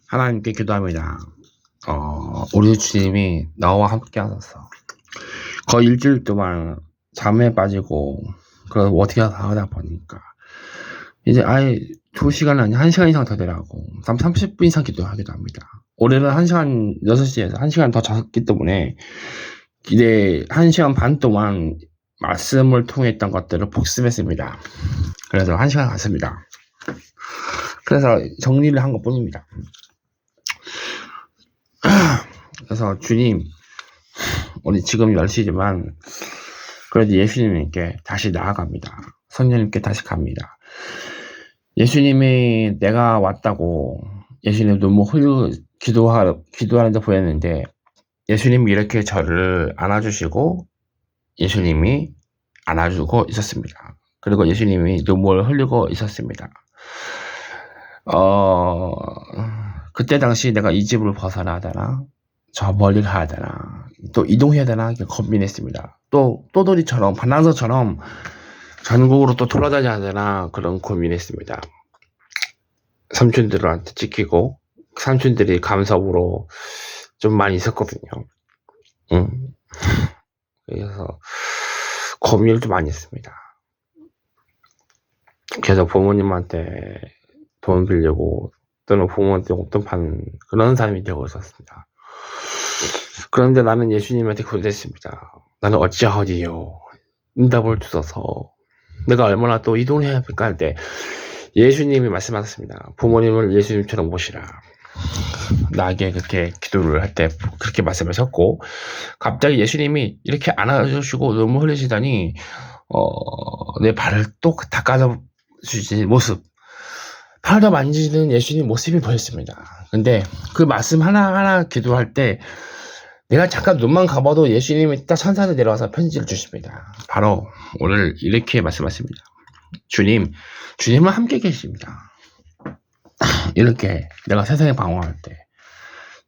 하나님께 기도합니다. 우리 주님이 나와 함께 하셔서 거의 일주일 동안 잠에 빠지고 그래서 어떻게 하다 보니까 이제 아예 2시간 아니 1시간 이상 더 되라고 30분 이상 기도하기도 합니다. 올해는 1시간 6시에서 1시간 더 잤기 때문에 이제 1시간 반 동안 말씀을 통했던 것들을 복습했습니다. 그래서 1시간 갔습니다. 그래서 정리를 한 것뿐입니다. 그래서 주님, 우리 지금 10시지만 그래도 예수님께 다시 나아갑니다. 성령님께 다시 갑니다. 예수님이 내가 왔다고 예수님 너무 기도하는데 보였는데 예수님이 이렇게 저를 안아주시고 예수님이 안아주고 있었습니다. 그리고 예수님이 눈물을 흘리고 있었습니다. 그때 당시 내가 이 집을 벗어나야 되나? 저 멀리 가야 되나? 또 이동해야 되나? 고민했습니다. 또 또돌이처럼, 반항서처럼 전국으로 또 돌아다녀야 되나? 그런 고민했습니다. 삼촌들한테 찍히고, 삼촌들이 감사으로 좀 많이 있었거든요. 그래서 고민을 좀 많이 했습니다. 그래서 부모님한테 돈 빌려고 또는 부모한테 용돈 받는 그런 사람이 되고 있었습니다. 그런데 나는 예수님한테 고백했습니다. 나는 어찌하리요? 응답을 주셔서 내가 얼마나 또 이동을 해야 할까 할 때 예수님이 말씀하셨습니다. 부모님을 예수님처럼 모시라. 나에게 그렇게 기도를 할 때 그렇게 말씀하셨고 갑자기 예수님이 이렇게 안아주시고 눈물 흘리시다니 내 발을 또 닦아주시는 모습, 팔을 만지는 예수님 모습이 보였습니다. 근데 그 말씀 하나하나 기도할 때 내가 잠깐 눈만 감아도 예수님이 딱 천사로 내려와서 편지를 주십니다. 바로 오늘 이렇게 말씀하십니다. 주님은 함께 계십니다. 이렇게 내가 세상에 방황할 때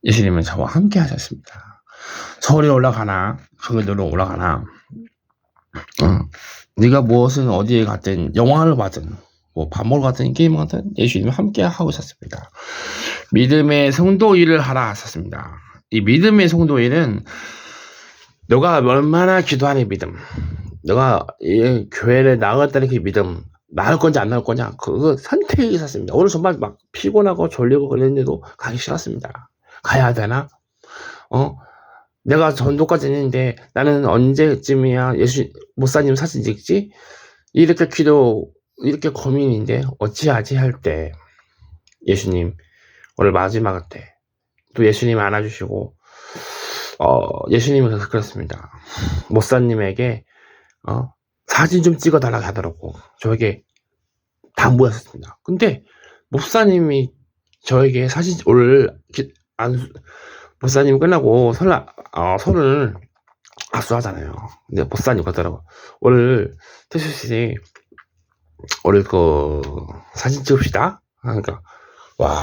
예수님은 저와 함께 하셨습니다. 서울에 올라가나 경기도로 올라가나 네가 무엇은 어디에 갔든 영화를 봤든 뭐 밥 먹으러 갔든 게임을 하든 예수님은 함께 하고 있었습니다. 믿음의 성도일을 하라 하셨습니다. 이 믿음의 성도일은 너가 얼마나 기도하는 믿음, 너가 이 교회를 나가겠다는 그 믿음, 나갈 건지 안 나갈 거냐 그 선택이 있었습니다. 오늘 정말 막 피곤하고 졸리고 그랬는데도 가기 싫었습니다. 가야 되나? 내가 전도까지 했는데 나는 언제쯤이야 목사님 사진 찍지? 이렇게 고민인데 어찌하지 할 때 예수님 오늘 마지막 때 또 예수님 안아주시고 예수님이 그렇습니다. 목사님에게 사진 좀 찍어달라고 하더라고. 저에게 당부했습니다. 근데 목사님이 저에게 사진 오늘 목사님 끝나고 손을 악수하잖아요. 근데 목사님 그러더라고. 오늘 태수씨 오늘 사진 찍읍시다. 그러니까 와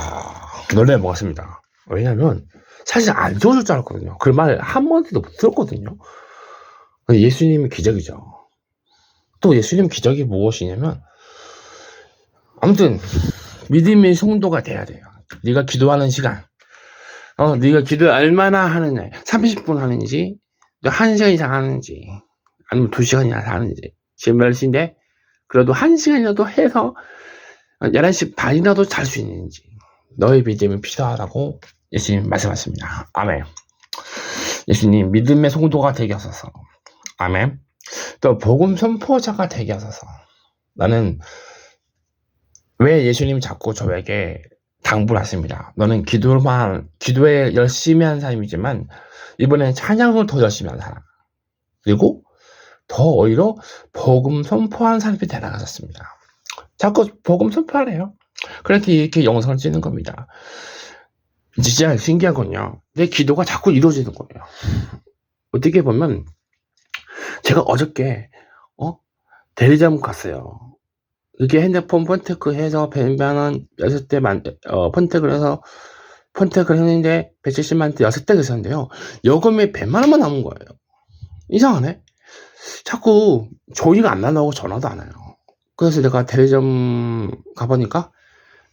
놀래 먹었습니다. 왜냐면 사실 안 찍어줄 줄 알았거든요. 그 말 한 번도 못 들었거든요. 예수님이 기적이죠. 또 예수님 기적이 무엇이냐면 아무튼 믿음의 성도가 돼야 돼요. 네가 기도하는 시간 네가 기도를 얼마나 하느냐 30분 하는지 1시간 이상 하는지 아니면 2시간 이상 하는지 지금 몇 시인데 그래도 1시간이라도 해서 11시 반이라도 잘 수 있는지 너의 믿음이 필요하다고 예수님 말씀하십니다. 아멘. 예수님 믿음의 성도가 되게 하소서. 아멘. 또 복음 선포자가 되게 하소서. 나는 왜 예수님 자꾸 저에게 당부를 하십니다. 너는 기도에 열심히 하는 사람이지만 이번엔 찬양을 더 열심히 하는 사람 그리고 더 오히려 복음 선포하는 사람이 되라 하셨습니다. 자꾸 복음 선포하래요. 그렇게 이렇게 영상을 찍는 겁니다. 진짜 신기하군요. 내 기도가 자꾸 이루어지는 거예요. 어떻게 보면 제가 어저께 대리점 갔어요. 이게 핸드폰 폰테크 해서 100만원 6대 폰테크를 해서 폰테크를 했는데 170만원 6대가 있었는데요. 요금이 100만원만 남은 거예요. 이상하네. 자꾸 조이가 안 나오고 전화도 안 와요. 그래서 내가 대리점 가보니까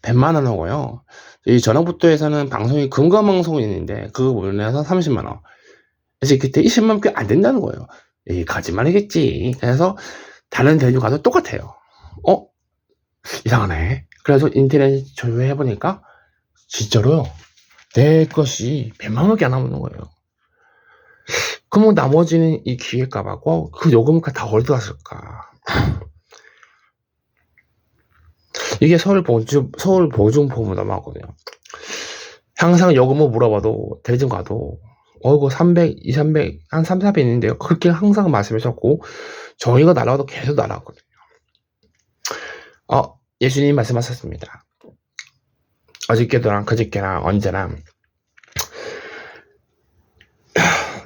100만 원 하고요. 이 전화부터에서는 방송이 금감방송이 있는데 그거 보면서 30만 원. 그래서 그때 20만 원밖에 안 된다는 거예요. 에이, 거짓말이겠지. 그래서 다른 대리점 가서 똑같아요. 이상하네. 그래서 인터넷 조회해보니까 진짜로요. 내 것이 100만 원밖에 안 남는 거예요. 그러면 나머지는 이 기획값하고 그 요금값 다 어디 갔을까? 이게 서울 보증보험도 하거든요. 항상 요금을 물어봐도 대리점 가도 이거 300, 2, 300, 한 3, 400 있는데요. 그렇게 항상 말씀하셨고 저희가 날아가도 계속 날아갔거든요. 예수님 말씀하셨습니다. 어저께도랑 그저께랑 언제나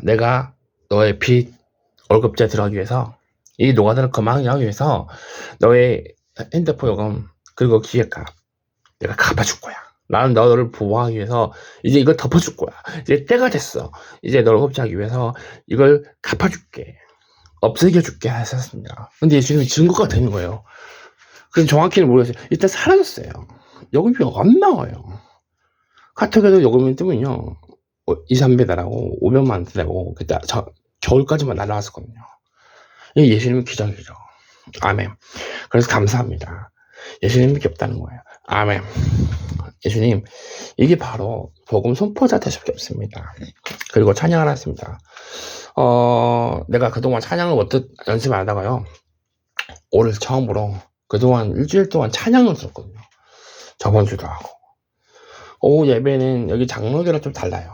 내가 너의 빚 월급제 들어가기 위해서 이 노가다를 그만하기 위해서 너의 핸드폰 요금 그리고 기획값 내가 갚아줄 거야. 나는 너를 보호하기 위해서 이제 이걸 덮어줄 거야. 이제 때가 됐어. 이제 너를 흡수하기 위해서 이걸 갚아줄게. 없애겨줄게 하셨습니다. 근데 예수님이 증거가 되는 거예요. 그럼 정확히는 모르겠어요. 일단 사라졌어요. 요금이 안 나와요. 카톡에도 요금이 뜨면요 2, 3배 달라고 500만 원 달라고 그때 겨울까지만 날라왔었거든요. 이게 예수님은 기적이죠. 아멘. 그래서 감사합니다. 예수님밖에 없다는 거예요. 아멘. 예수님, 이게 바로 복음 선포자 될 수밖에 없습니다. 그리고 찬양을 했습니다. 내가 그동안 찬양을 연습을 안 하다가요. 오늘 처음으로 그동안 일주일 동안 찬양을 들었거든요. 저번 주도 하고. 오후 예배는 여기 장로교랑 좀 달라요.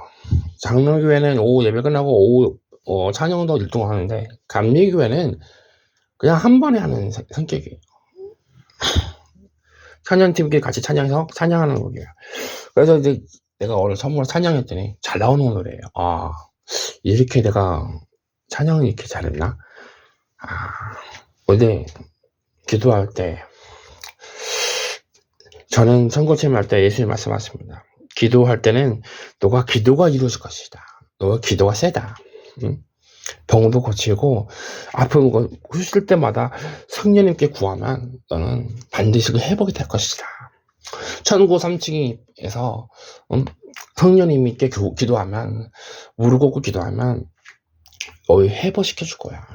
장로교회는 오후 예배 끝나고 오후 찬양도 일동하는데 감리교회는 그냥 한 번에 하는 성격이에요. 찬양팀끼리 같이 찬양해서 찬양하는 곡이에요. 그래서 이제 내가 오늘 선물로 찬양했더니 잘 나오는 노래예요. 이렇게 내가 찬양을 이렇게 잘했나? 어제 기도할 때 저는 선거 체험할 때 예수님 말씀하셨습니다. 기도할 때는 너가 기도가 이루어질 것이다. 너가 기도가 세다. 병도 고치고 아픈 거 후실 때마다 성령님께 구하면 너는 반드시 그 회복이 될 것이다. 천국 3층에서 성령님께 기도하면 무릎 꿇고 기도하면 너희 회복시켜 줄 거야.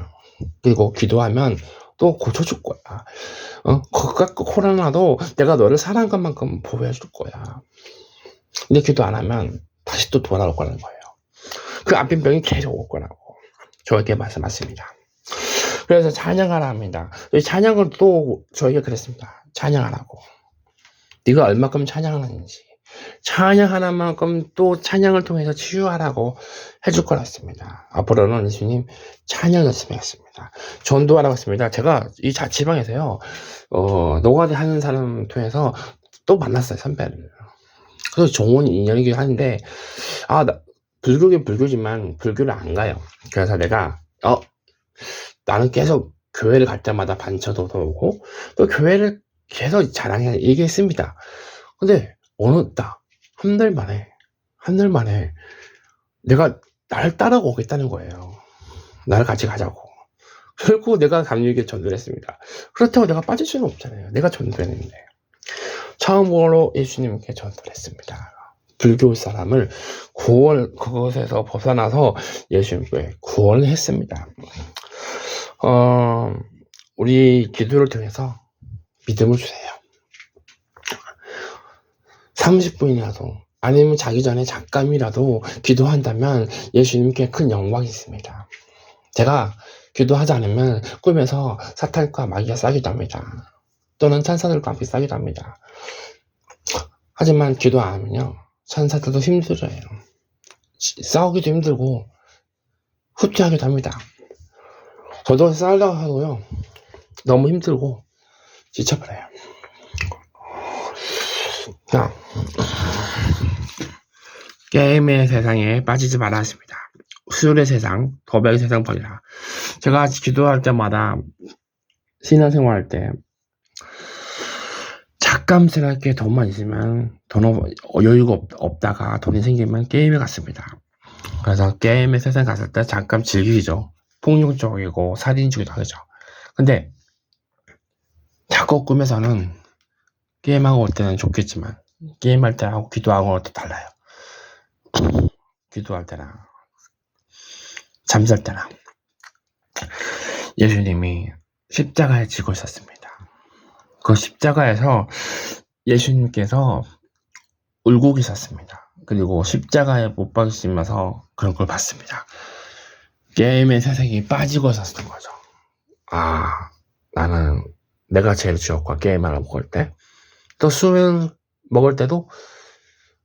그리고 기도하면 또 고쳐줄 거야. 코로나도 내가 너를 사랑한 것만큼 보호해 줄 거야. 근데 기도 안 하면 다시 또 돌아올 거라는 거예요. 그 아픈 병이 계속 올 거라고 저에게 말씀하십니다. 그래서 찬양하라 합니다. 찬양을 또 저에게 그랬습니다. 찬양하라고. 네가 얼마큼 찬양하는지 찬양하는 만큼 또 찬양을 통해서 치유하라고 해줄 거였습니다. 앞으로는 예수님 찬양 열심히 하겠습니다. 전도하라고 했습니다. 제가 이 자취방에서요 노가다 하는 사람 통해서 또 만났어요. 선배를. 그래서 좋은 인연이긴 한데 불교지만 불교를 안 가요. 그래서 내가 나는 계속 교회를 갈 때마다 반처도 오고 또 교회를 계속 자랑해 얘기했습니다. 근데 어느 딱 한 달 만에 내가 나를 따라오겠다는 거예요. 나를 같이 가자고. 결국 내가 감리교에 전도를 했습니다. 그렇다고 내가 빠질 수는 없잖아요. 내가 전도했는데 처음으로 예수님께 전도를 했습니다. 불교 사람을 그것에서 벗어나서 예수님께 구원을 했습니다. 우리 기도를 통해서 믿음을 주세요. 30분이라도 아니면 자기 전에 잠깐이라도 기도한다면 예수님께 큰 영광이 있습니다. 제가 기도하지 않으면 꿈에서 사탄과 마귀가 싸기도 합니다. 또는 천사들과 함께 싸기도 합니다. 하지만 기도 안 하면요 천사들도 힘들어요. 싸우기도 힘들고 후퇴하기도 합니다. 저도 싸우려고 하고요 너무 힘들고 지쳐버려요. 자, 게임의 세상에 빠지지 말아야 했습니다. 술의 세상, 도박의 세상 버리라. 제가 기도할 때마다 신앙생활 할 때 잠깐스럽게 돈만 있으면 여유가 없다가 돈이 생기면 게임에 갔습니다. 그래서 게임의 세상 갔을 때 잠깐 즐기죠. 폭력적이고 살인적이기도 하죠. 근데 자꾸 꿈에서는 게임하고 올 때는 좋겠지만 게임할 때하고 기도하고 올 때 달라요. 기도할 때나 잠잘 때나 예수님이 십자가에 지고 있었습니다. 그 십자가에서 예수님께서 울고 계셨습니다. 그리고 십자가에 못 박히시면서 그런 걸 봤습니다. 게임의 세상에 빠지고 있었던 거죠. 나는 내가 제일 지옥과 게임을 먹을 때, 또 술 먹을 때도,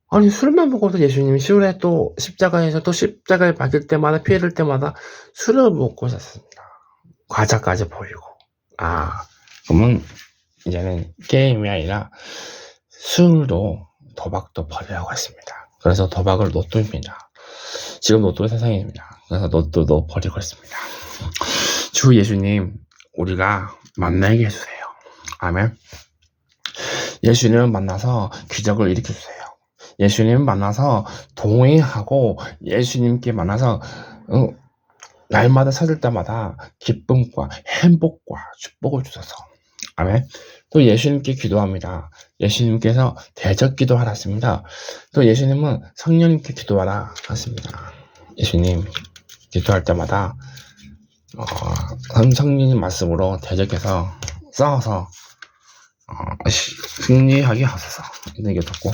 아니 술만 먹어도 예수님이 술에 또 십자가에서 또 십자가에 박힐 때마다 피해를 때마다 술을 먹고 있었습니다. 과자까지 보이고. 그러면 이제는 게임이 아니라 술도 도박도 버리라고 했습니다. 그래서 도박을 로또입니다. 지금 로또의 세상입니다. 그래서 로또도 버리고 있습니다. 주 예수님, 우리가 만나게 해주세요. 아멘. 예수님을 만나서 기적을 일으켜주세요. 예수님을 만나서 동행하고 예수님께 만나서 날마다 찾을 때마다 기쁨과 행복과 축복을 주셔서. 아멘. 또 예수님께 기도합니다. 예수님께서 대적 기도하라. 또 예수님은 성령님께 기도하라 하십니다. 예수님 기도할 때마다 성령님 말씀으로 대적해서 싸워서 승리하게 하소서. 이렇게 듣고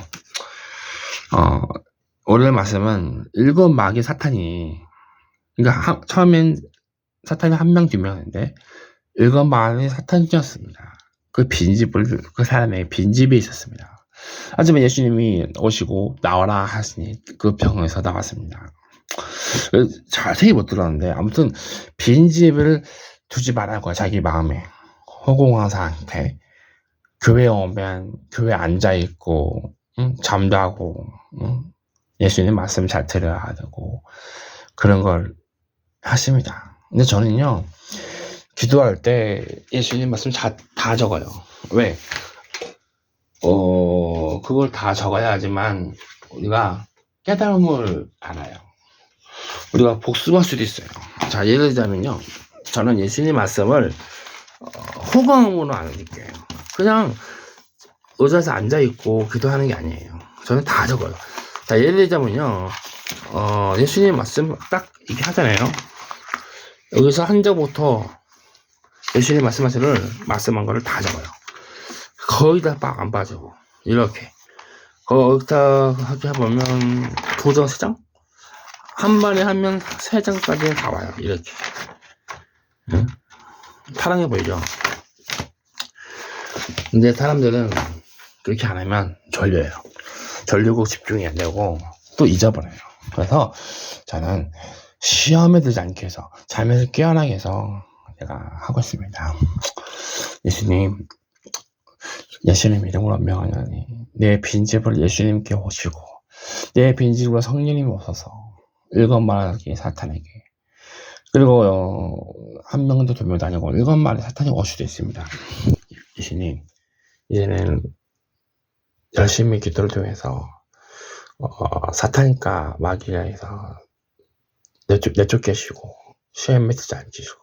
오늘 말씀은 일곱 마귀 사탄이, 그러니까 처음엔 사탄이 한 명, 두 명인데 일곱 마귀 사탄이었습니다. 그 사람의 빈집이 있었습니다. 하지만 예수님이 오시고 나와라 하시니 그 병에서 나왔습니다. 자세히 못 들었는데 아무튼 빈집을 두지 말라고 자기 마음에 허공한 상태, 교회에 오면 교회에 앉아있고 잠도 하고 예수님 말씀 잘 들어야 되고 그런 걸 하십니다. 근데 저는요, 기도할 때 예수님 말씀 다 적어요. 왜? 그걸 다 적어야 하지만 우리가 깨달음을 알아요. 우리가 복습할 수도 있어요. 자, 예를 들자면요, 저는 예수님 말씀을 호감으로 안 읽게요. 그냥 의자에서 앉아있고 기도하는 게 아니에요. 저는 다 적어요. 자, 예를 들자면요, 예수님 말씀 딱 이렇게 하잖아요. 여기서 한 절부터 예수님 말씀한 거를 다 적어요. 거의 다 안 빠지고 이렇게 거기다 하게 해보면 2장, 3장? 한 번에 하면 3장까지는 다 와요. 이렇게. 파랑해 보이죠? 근데 사람들은 그렇게 안 하면 졸려요. 졸리고 집중이 안 되고 또 잊어버려요. 그래서 저는 시험에 들지 않게 해서 잠에서 깨어나게 해서 제가 하고 있습니다. 예수님 이름으로 명하노니 내 빈집을 예수님께 오시고 내 빈집으로 성령님이 오셔서 일곱 마리 사탄에게, 그리고 한 명도 두 명도 아니고 일곱 마리 사탄이 올 수도 있습니다. 예수님, 이제는 열심히 기도를 통해서 사탄과 마귀에서 내쫓기시고 시험에 들지 않으시고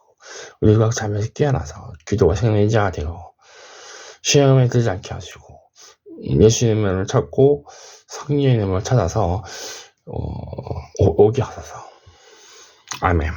우리가 잠에서 깨어나서 기도가 생명자가 되고 시험에 들지 않게 하시고 예수님을 찾고 성령님을 찾아서 오게 하소서. 아멘.